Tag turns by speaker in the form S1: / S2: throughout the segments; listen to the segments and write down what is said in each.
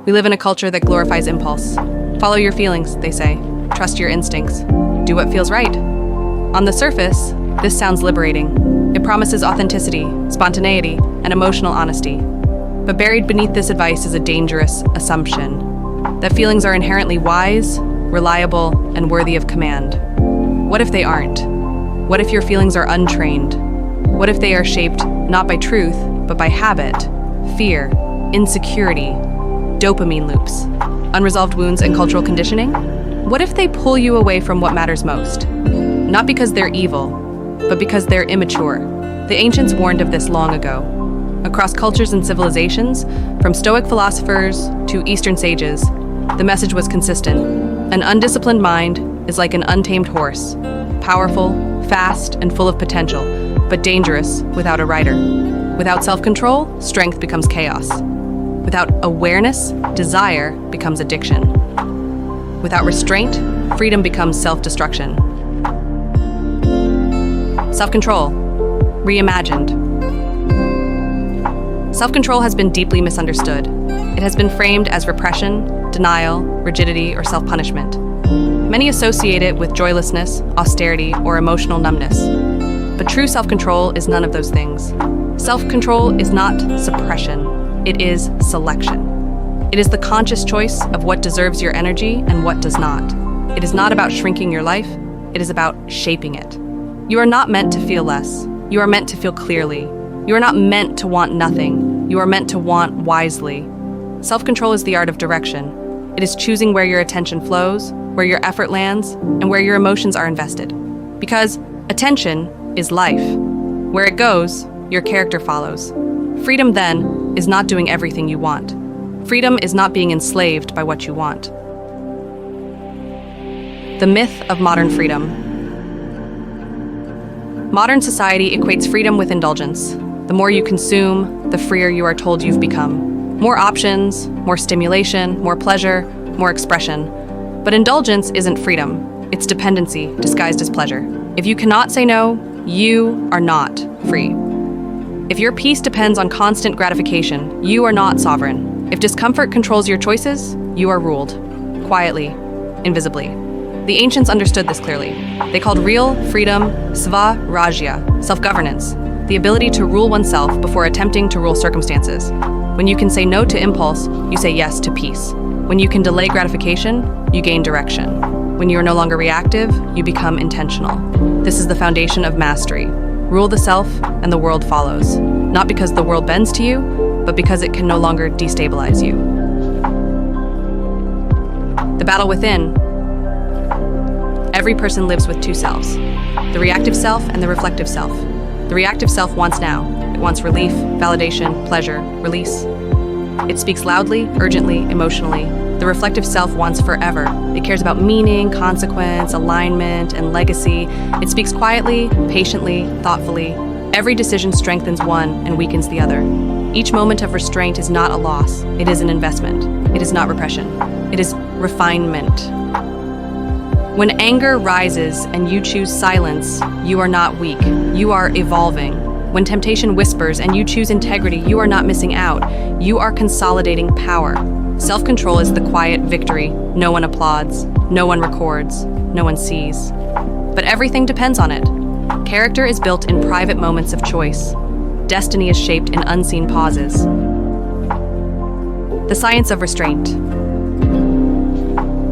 S1: We live in a culture that glorifies impulse. Follow your feelings, they say. Trust your instincts. Do what feels right. On the surface, this sounds liberating. It promises authenticity, spontaneity, and emotional honesty. But buried beneath this advice is a dangerous assumption that feelings are inherently wise, reliable, and worthy of command. What if they aren't? What if your feelings are untrained? What if they are shaped not by truth, but by habit, fear, insecurity, dopamine loops, unresolved wounds, and cultural conditioning? What if they pull you away from what matters most? Not because they're evil, but because they're immature. The ancients warned of this long ago. Across cultures and civilizations, from Stoic philosophers to Eastern sages, the message was consistent. An undisciplined mind is like an untamed horse, powerful, fast, and full of potential, but dangerous without a rider. Without self-control, strength becomes chaos. Without awareness, desire becomes addiction. Without restraint, freedom becomes self-destruction. Self-control, reimagined. Self-control has been deeply misunderstood. It has been framed as repression, denial, rigidity, or self-punishment. Many associate it with joylessness, austerity, or emotional numbness. But true self-control is none of those things. Self-control is not suppression. It is selection. It is the conscious choice of what deserves your energy and what does not. It is not about shrinking your life. It is about shaping it. You are not meant to feel less. You are meant to feel clearly. You are not meant to want nothing. You are meant to want wisely. Self-control is the art of direction. It is choosing where your attention flows, where your effort lands, and where your emotions are invested. Because attention is life. Where it goes, your character follows. Freedom, then, is not doing everything you want. Freedom is not being enslaved by what you want. The myth of modern freedom. Modern society equates freedom with indulgence. The more you consume, the freer you are told you've become. More options, more stimulation, more pleasure, more expression. But indulgence isn't freedom. It's dependency disguised as pleasure. If you cannot say no, you are not free. If your peace depends on constant gratification, you are not sovereign. If discomfort controls your choices, you are ruled. Quietly, invisibly. The ancients understood this clearly. They called real freedom sva-rajya, self-governance, the ability to rule oneself before attempting to rule circumstances. When you can say no to impulse, you say yes to peace. When you can delay gratification, you gain direction. When you are no longer reactive, you become intentional. This is the foundation of mastery. Rule the self, and the world follows. Not because the world bends to you, but because it can no longer destabilize you. The battle within. Every person lives with two selves, the reactive self and the reflective self. The reactive self wants now. It wants relief, validation, pleasure, release. It speaks loudly, urgently, emotionally. The reflective self wants forever. It cares about meaning, consequence, alignment, and legacy. It speaks quietly, patiently, thoughtfully. Every decision strengthens one and weakens the other. Each moment of restraint is not a loss. It is an investment. It is not repression. It is refinement. When anger rises and you choose silence, you are not weak. You are evolving. When temptation whispers and you choose integrity, you are not missing out. You are consolidating power. Self-control is the quiet victory. No one applauds, no one records, no one sees. But everything depends on it. Character is built in private moments of choice. Destiny is shaped in unseen pauses. The science of restraint.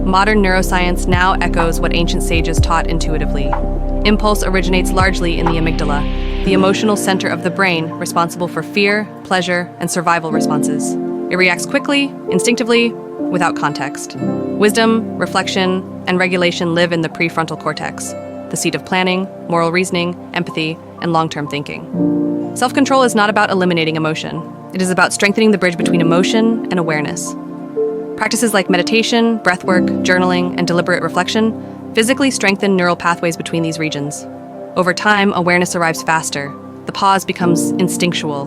S1: Modern neuroscience now echoes what ancient sages taught intuitively. Impulse originates largely in the amygdala, the emotional center of the brain responsible for fear, pleasure, and survival responses. It reacts quickly, instinctively, without context. Wisdom, reflection, and regulation live in the prefrontal cortex, the seat of planning, moral reasoning, empathy, and long-term thinking. Self-control is not about eliminating emotion. It is about strengthening the bridge between emotion and awareness. Practices like meditation, breathwork, journaling, and deliberate reflection physically strengthen neural pathways between these regions. Over time, awareness arrives faster. The pause becomes instinctual.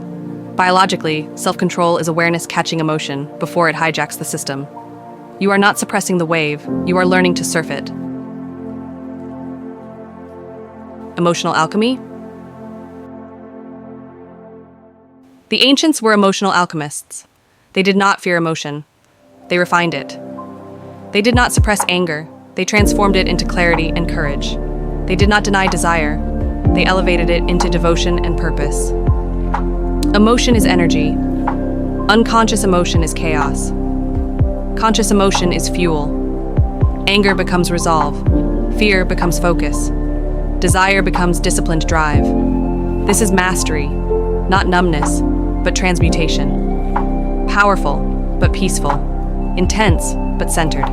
S1: Biologically, self-control is awareness catching emotion before it hijacks the system. You are not suppressing the wave, you are learning to surf it. Emotional alchemy. The ancients were emotional alchemists. They did not fear emotion. They refined it. They did not suppress anger. They transformed it into clarity and courage. They did not deny desire. They elevated it into devotion and purpose. Emotion is energy. Unconscious emotion is chaos. Conscious emotion is fuel. Anger becomes resolve. Fear becomes focus. Desire becomes disciplined drive. This is mastery, not numbness, but transmutation. Powerful, but peaceful. Intense, but centered.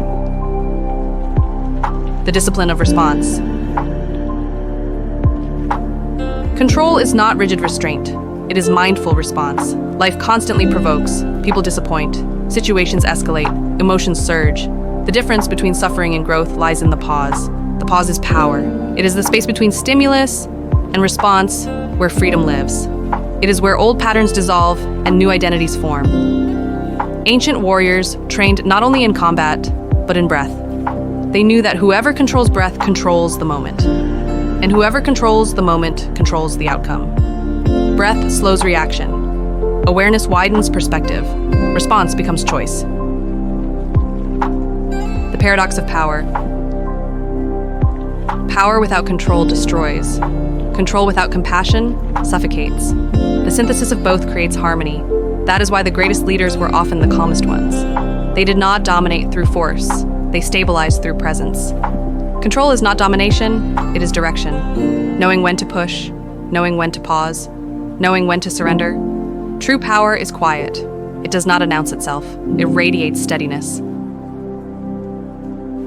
S1: The discipline of response. Control is not rigid restraint. It is mindful response. Life constantly provokes. People disappoint. Situations escalate. Emotions surge. The difference between suffering and growth lies in the pause. The pause is power. It is the space between stimulus and response where freedom lives. It is where old patterns dissolve and new identities form. Ancient warriors trained not only in combat, but in breath. They knew that whoever controls breath controls the moment. And whoever controls the moment controls the outcome. Breath slows reaction. Awareness widens perspective. Response becomes choice. The paradox of power. Power without control destroys. Control without compassion suffocates. The synthesis of both creates harmony. That is why the greatest leaders were often the calmest ones. They did not dominate through force. They stabilized through presence. Control is not domination, it is direction. Knowing when to push, knowing when to pause, knowing when to surrender. True power is quiet. It does not announce itself. It radiates steadiness.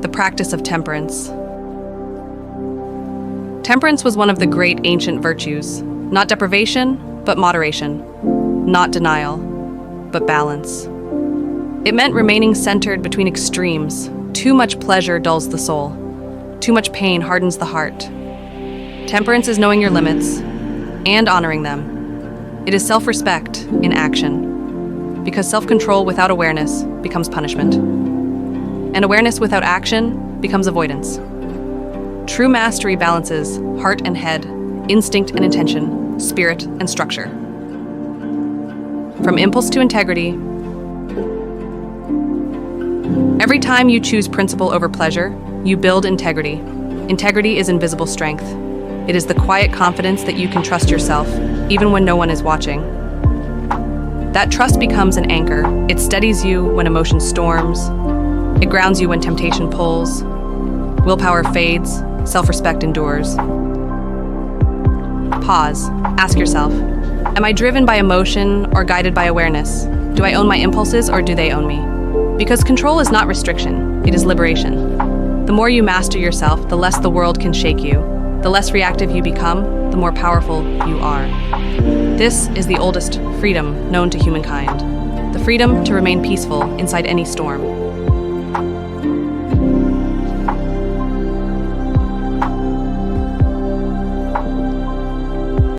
S1: The practice of temperance. Temperance was one of the great ancient virtues. Not deprivation, but moderation. Not denial, but balance. It meant remaining centered between extremes. Too much pleasure dulls the soul. Too much pain hardens the heart. Temperance is knowing your limits and honoring them. It is self-respect in action, because self-control without awareness becomes punishment, and awareness without action becomes avoidance. True mastery balances heart and head, instinct and intention, spirit and structure. From impulse to integrity. Every time you choose principle over pleasure, you build integrity. Integrity is invisible strength. It is the quiet confidence that you can trust yourself, even when no one is watching. That trust becomes an anchor. It steadies you when emotion storms. It grounds you when temptation pulls. Willpower fades. Self-respect endures. Pause. Ask yourself, am I driven by emotion or guided by awareness? Do I own my impulses or do they own me? Because control is not restriction, it is liberation. The more you master yourself, the less the world can shake you. The less reactive you become, the more powerful you are. This is the oldest freedom known to humankind. The freedom to remain peaceful inside any storm.